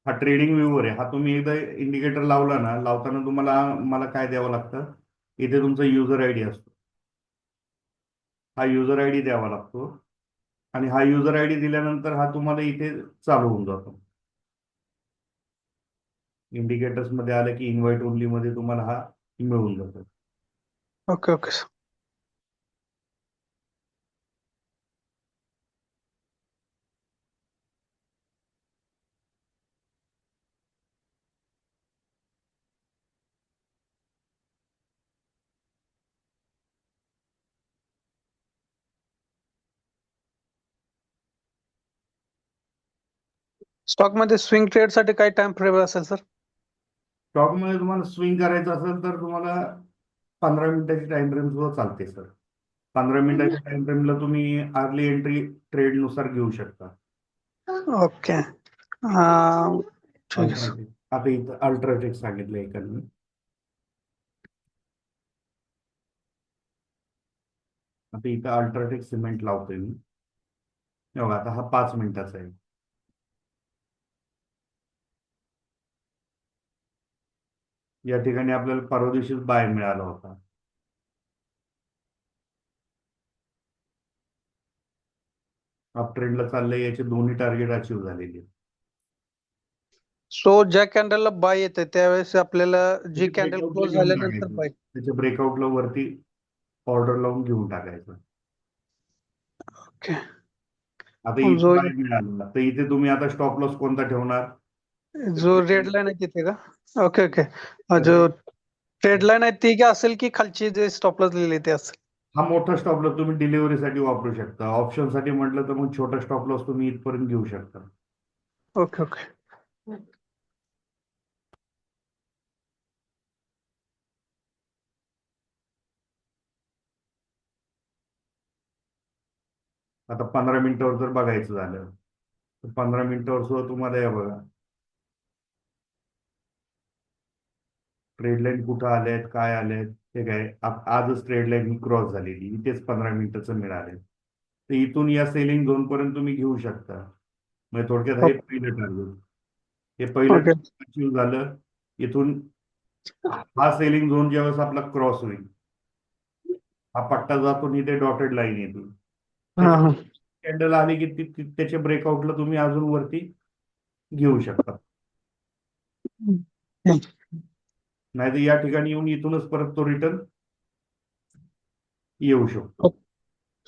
हा ट्रेडिंग व्ह्यूवर आहे. हा तुम्ही एकदा इंडिकेटर लावला ना, लावताना तुम्हाला मला काय द्यावं लागतं, इथे तुमचा युजर आयडी असतो. हा युजर आयडी द्यावा लागतो आणि हा युजर आयडी दिल्यानंतर हा तुम्हाला इथे चालू होऊन जातो. इंडिकेटर्स मध्ये आलं की इन्व्हाइट ओनली मध्ये तुम्हाला हा मिळून जातो. ओके. ओके. स्टॉक मध्ये स्विंग ट्रेड साठी काय टाइम फ्रेम असेल सर? स्टॉक मध्ये तुम्हाला स्विंग करायचं असेल तर तुम्हाला 15 मिनिटाची टाइम फ्रेम सुद्धा चालते सर. 15 मिनिटाच्या टाइम फ्रेमला तुम्ही अर्ली एंट्री ट्रेड नुसार घेऊ शकता. ओके. ठीक आहे सर. अल्ट्राटेक, आता इथं अल्ट्राटेक सांगितलं एकाने. आता इथं अल्ट्राटेक सिमेंट लावतोय मी. हे बघा, आता हा 5 मिनिटाचा आहे. या ठिकाणी आपल्याला परवा दिवशीच बाय मिळाला होता. अप ट्रेंडला चाललंय, याचे दोन्ही टार्गेट अचीव्ह झालेले आहेत. सो ज्या कॅन्डलला बाय येते त्यावेळेस आपल्याला जी त्याचे कॅन्डल ब्रेकआउटला क्लोज घेऊन झाल्यानंतर टाकायचं. बाय. त्याच्या ब्रेकआउटला वरती ऑर्डर लावून घेऊन टाकायचं. ओके. आता इथे जो बाय मिळाला तर इथे तुम्ही आता स्टॉप लॉस कोणता ठेवणार? जो रेड लाईन आहे तिथे का? ओके. ओके. जो ट्रेड लाईन आहे ती का असेल की खालची जे स्टॉप लॉस लिहिली ते असेल? हा मोठा स्टॉप लॉस तुम्ही डिलिव्हरीसाठी वापरू शकता. ऑप्शन साठी म्हटलं तर मग छोटा स्टॉप लॉस तुम्ही इथपर्यंत घेऊ शकता. ओके. ओके. आता 15 मिनिटावर जर बघायचं झालं तर 15 मिनिटावर सुद्धा तुम्हाला या बघा ट्रेड लाईन कुठं आले आहेत, काय आले आहेत, ते काय आजच ट्रेड लाईन ही क्रॉस झालेली, इथेच 15 मिनिटाचं मिळाले. तर इथून या सेलिंग झोन पर्यंत तुम्ही घेऊ शकता. म्हणजे थोडक्यात हे पहिलं टार्गेट, हे पहिलं ओके. अचीव झालं. इथून हा सेलिंग झोन ज्यावेळेस आपला क्रॉस होईल, हा पट्टा जातो आणि ते डॉटेड लाईन येते. हा. त्याच्या हा. कॅन्डल आली की त्याच्या ब्रेकआउटला तुम्ही अजून वरती घेऊ शकता. नाहीतर या ठिकाणी येऊन इथूनच परत तो रिटर्न येऊ शकतो.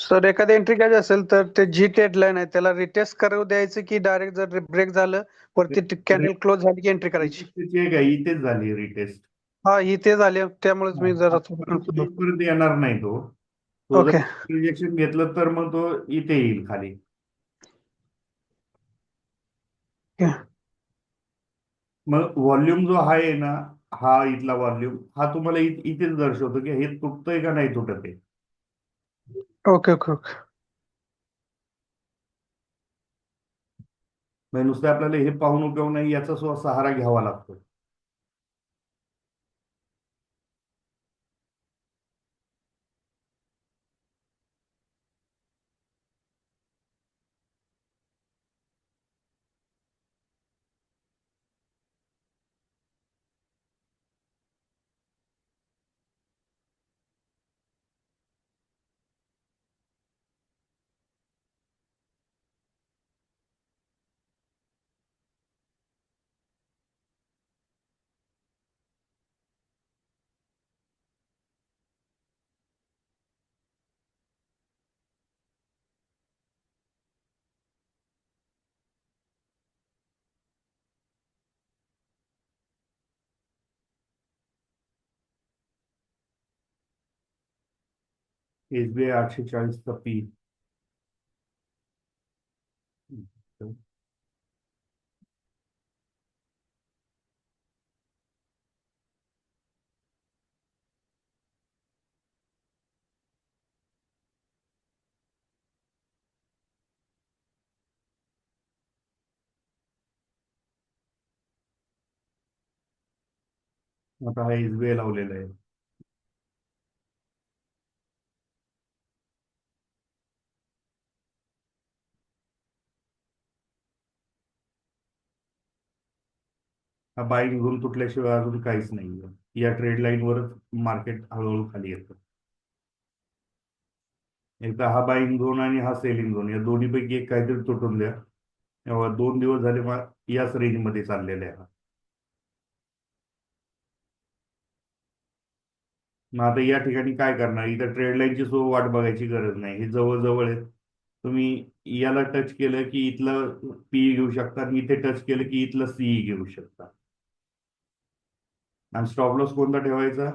सर एखादी एंट्री घ्यायची असेल तर ते जी ट्रेड लाईन आहे त्याला रिटेस्ट करू द्यायचं की डायरेक्ट जर ब्रेक झालं वरती कॅन्डल क्लोज झाली की एंट्री करायची? त्याची एक आहे, इथेच झाली रिटेस्ट. हा, ही ते झाले त्यामुळेच मी जरा थोडं कन्फ्युज होतो. इथपर्यंत येणार नाही तो. तो जर ओके रिजेक्शन घेतलं तर मग तो इथे येईल खाली. ओके मग व्हॉल्यूम जो आहे ना, हा इथला व्हॉल्यूम हा तुम्हाला इथेच दर्शवतो की हे तुटतंय का नाही तुटत आहे. ओके ओके ओके म्हणजे नुसतं आपल्याला हे पाहून उपयोग नाही, याचा सहारा घ्यावा लागतो. SBI 840चा पी. आता हा SBI लावलेला आहे. हा बाईंग झोन तुटल्याशिवाय अजून काहीच नाहीये. या ट्रेड लाईन वरच मार्केट हळूहळू खाली येतं. एकदा हा बाईंग झोन आणि हा सेलिंग झोन या दोन्हीपैकी एक काहीतरी तुटून द्या. तेव्हा 2 दिवस झाले मग याच रेंजमध्ये चाललेला आहे हा. मग आता या ठिकाणी काय करणार, इथं ट्रेड लाईनची वाट बघायची गरज नाही, हे जवळ आहेत. तुम्ही याला टच केलं की इथलं पी घेऊ शकता आणि इथे टच केलं की इथलं सीई घेऊ शकता. आणि स्टॉप लॉस कोणता ठेवायचा,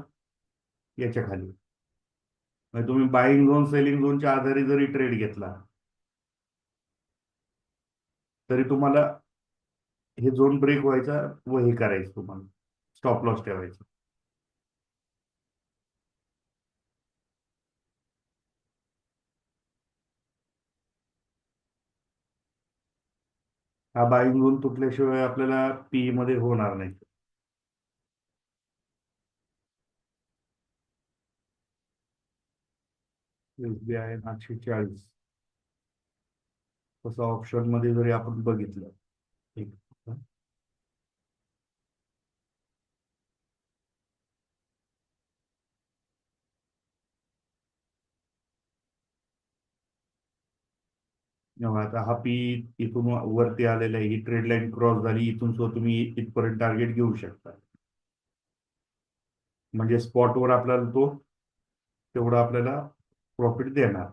याच्या खाली. म्हणजे तुम्ही बाईंग झोन सेलिंग झोनच्या आधारे जरी ट्रेड घेतला तरी तुम्हाला हे झोन ब्रेक व्हायचा व हे करायचं, तुम्हाला स्टॉप लॉस ठेवायचा. हा बाईंग झोन तुटल्याशिवाय आपल्याला पी मध्ये होणार नाही. SBI 840 तसं ऑप्शन मध्ये जरी आपण बघितलं, एक आता हा पी इथून वरती आलेला आहे, ही ट्रेड लाईन क्रॉस झाली, इथून सुद्धा तुम्ही इथपर्यंत टार्गेट घेऊ शकता. म्हणजे स्पॉटवर आपल्याला तो तेवढा आपल्याला प्रॉफिट देणार.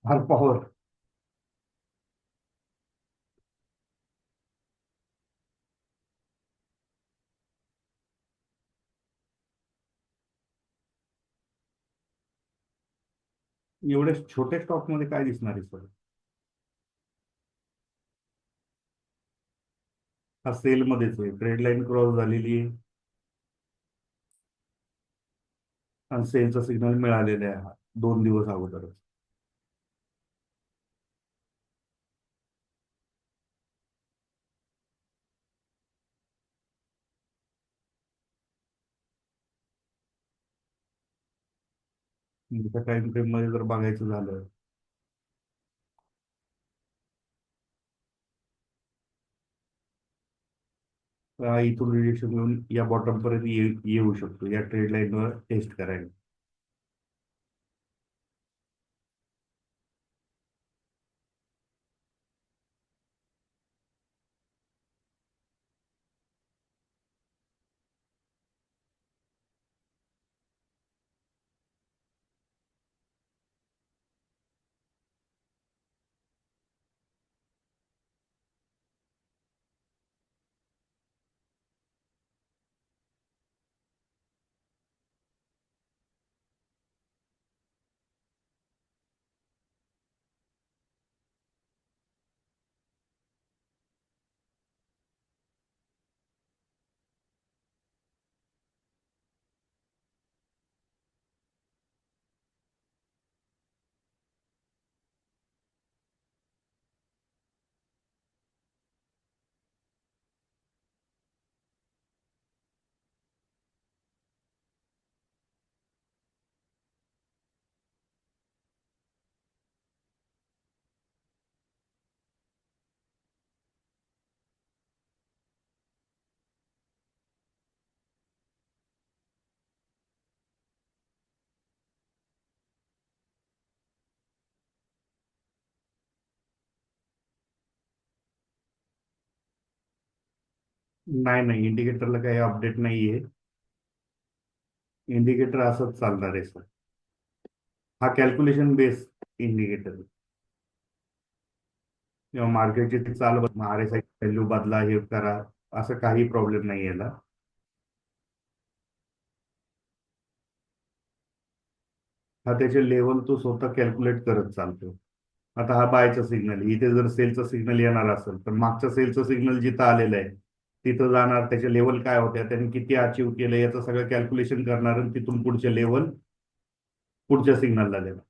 फार पॉवर. एवढ्या छोट्या स्टॉक मध्ये काय दिसणार आहे सर? हा सेल मध्येच आहे, ट्रेड लाईन क्रॉस झालेली आहे आणि सेलचा सिग्नल मिळालेला आहे 2 दिवस अगोदरच. मोठ्या टाइम फ्रेम मध्ये जर बघायचं झालं तर हा इथून रिजेक्शन घेऊन या बॉटम पर्यंत येऊ शकतो या ट्रेड लाईनवर टेस्ट करायला. नाही नाही, इंडिकेटरला काही अपडेट नाहीये. इंडिकेटर असंच चालणार आहे सर. हा कॅल्क्युलेशन बेस इंडिकेटर किंवा मार्केटची ती चाल RSI व्हॅल्यू बदला, हे करा, असं काही प्रॉब्लेम नाही याला. हा त्याचे लेवल तो स्वतः कॅल्क्युलेट करत चालतो. आता हा बायचा सिग्नल, इथे जर सेलचा सिग्नल येणार असेल तर मागच्या सेलचं सिग्नल जिथं आलेलं आहे तिथं जाणार, त्याचे लेवल काय होत्या, त्यांनी किती अचीव्ह केलं याचं सगळं कॅल्क्युलेशन करणार आणि तिथून पुढचे लेवल पुढच्या सिग्नलला देणार.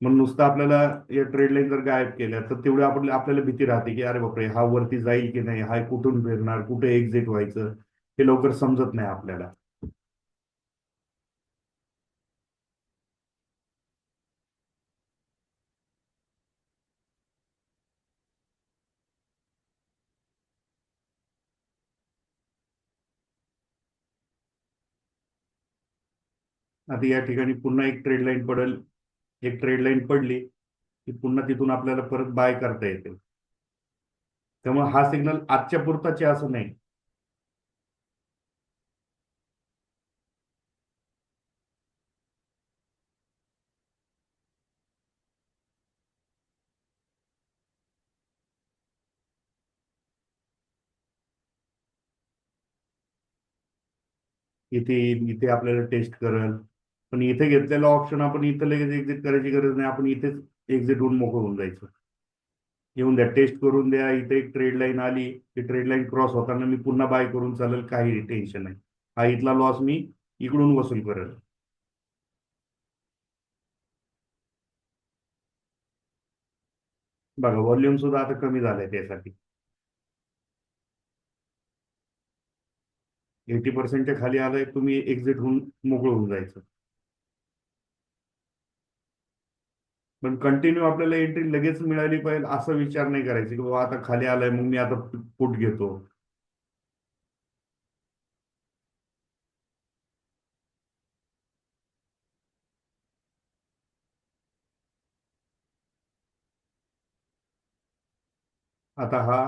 मग नुसतं आपल्याला या ट्रेड लाईन जर गायब केल्या तर तेवढं आपल्याला भीती राहते की अरे बापरे, हा वरती जाईल की नाही, हा कुठून फिरणार, कुठे एक्झिट व्हायचं, हे लवकर समजत नाही आपल्याला. आता या ठिकाणी पुन्हा एक ट्रेड लाईन पडेल, एक ट्रेड लाईन पडली की पुन्हा तिथून आपल्याला परत बाय करता येते. त्यामुळे हा सिग्नल आजच्या पुरताचे असं नाही. इथे इथे आपल्याला टेस्ट करल, पण इथे घेतलेला ऑप्शन आपण इथं लगेच एक्झिट करायची गरज नाही, आपण इथेच एक्झिट होऊन मोकळं होऊन जायचं. येऊन द्या, टेस्ट करून द्या. इथे एक ट्रेड लाईन आली, की ट्रेड लाईन क्रॉस होताना मी पुन्हा बाय करून चालेल, काही टेन्शन नाही. हा इथला लॉस मी इकडून वसूल करेल. बघा व्हॉल्यूम सुद्धा आता कमी झालाय त्यासाठी. 80% खाली आलाय, तुम्ही एक्झिट होऊन मोकळं होऊन जायचं. पण कंटिन्यू आपल्याला एंट्री लगेच मिळाली पाहिजे असा विचार नाही करायचा की बाबा आता खाली आलाय मग मी आता पुट घेतो. आता हा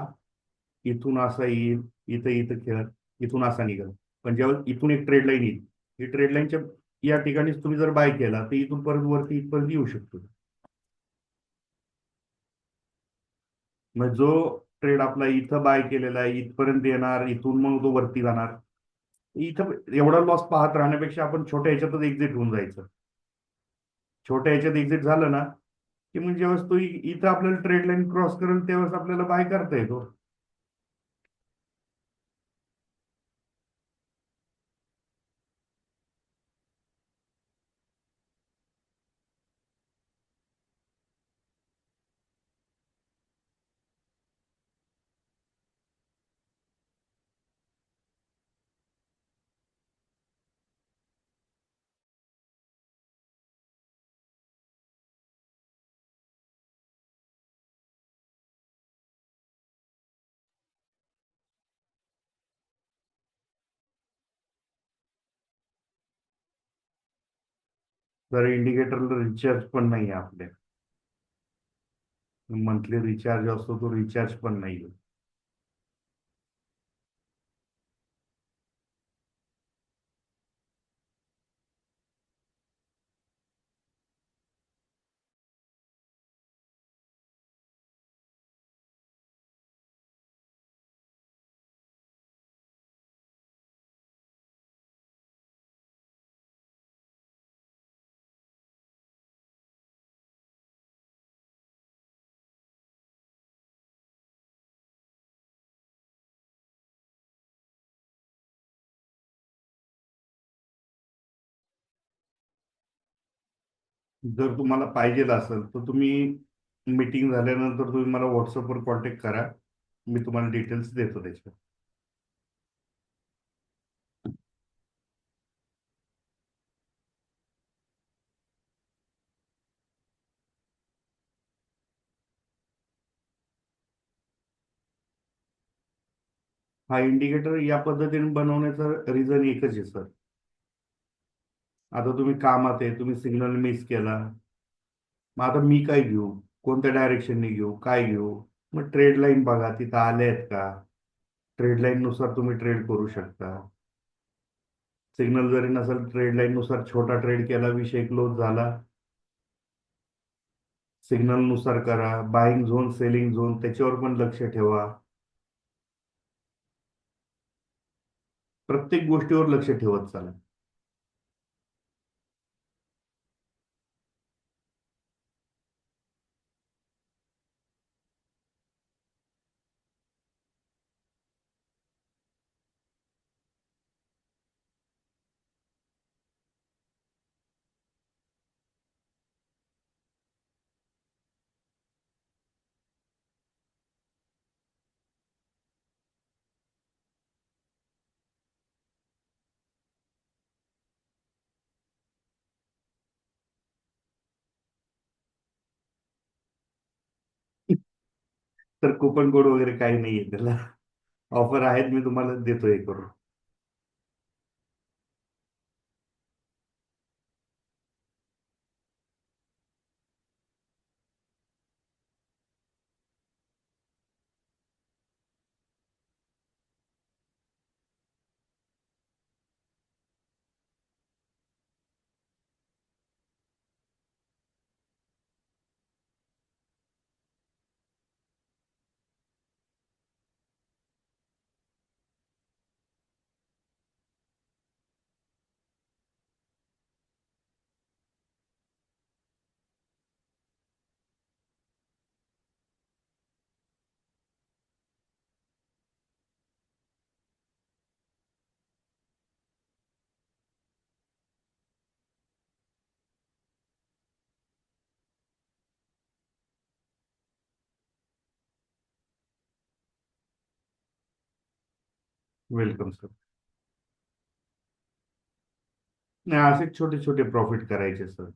इथून असा येईल, इथं इथं खेळ, इथून असा निघाल, पण जेव्हा इथून एक ट्रेड लाईन येईल, ही ट्रेड लाईनच्या या ठिकाणीच तुम्ही जर बाय केला तर इथून परत वरती इथपर्यंत येऊ शकतो. मग जो ट्रेड आपला इथं बाय केलेला आहे इथपर्यंत येणार, इथून मग तो वरती जाणार. इथं एवढा लॉस पाहत राहण्यापेक्षा आपण छोट्या ह्याच्यातच एक्झिट होऊन जायचं. छोट्या ह्याच्यात एक्झिट झालं ना की मग जेव्हा तो इथं आपल्याला ट्रेड लाईन क्रॉस करेल तेव्हाच आपल्याला बाय करता येतो. तर इंडिकेटरला रिचार्ज पण नाही आहे आपल्या. मंथली रिचार्ज असतो तो रिचार्ज पण नाही. जर तुम्हाला पाहिजे असेल तर तुम्ही मीटिंग झाल्यानंतर तुम्ही मला व्हॉट्सअपवर कॉन्टॅक्ट करा. मी तुम्हाला डिटेल्स देतो त्याच्या. हा इंडिकेटर या पद्धतीने बनवण्याचं रिझन एकच आहे सर. आता तुम्ही कामात आहे, तुम्ही सिग्नल मिस केला, मग आता मी काय घेऊ, कोणत्या डायरेक्शनने घेऊ, काय घेऊ. मग ट्रेड लाईन बघा तिथं आले आहेत का. ट्रेड लाईन नुसार तुम्ही ट्रेड करू शकता. सिग्नल जरी नसेल ट्रेड लाईन नुसार छोटा ट्रेड केला, विषय क्लोज झाला. सिग्नल नुसार करा. बाईंग झोन, सेलिंग झोन त्याच्यावर पण लक्ष ठेवा. प्रत्येक गोष्टीवर लक्ष ठेवत चाला. तर कुपन कोड वगैरे काही नाहीये त्याला. ऑफर आहेत, मी तुम्हाला देतोय करून. Welcome sir. नाही, असे छोटे छोटे प्रॉफिट करायचे सर.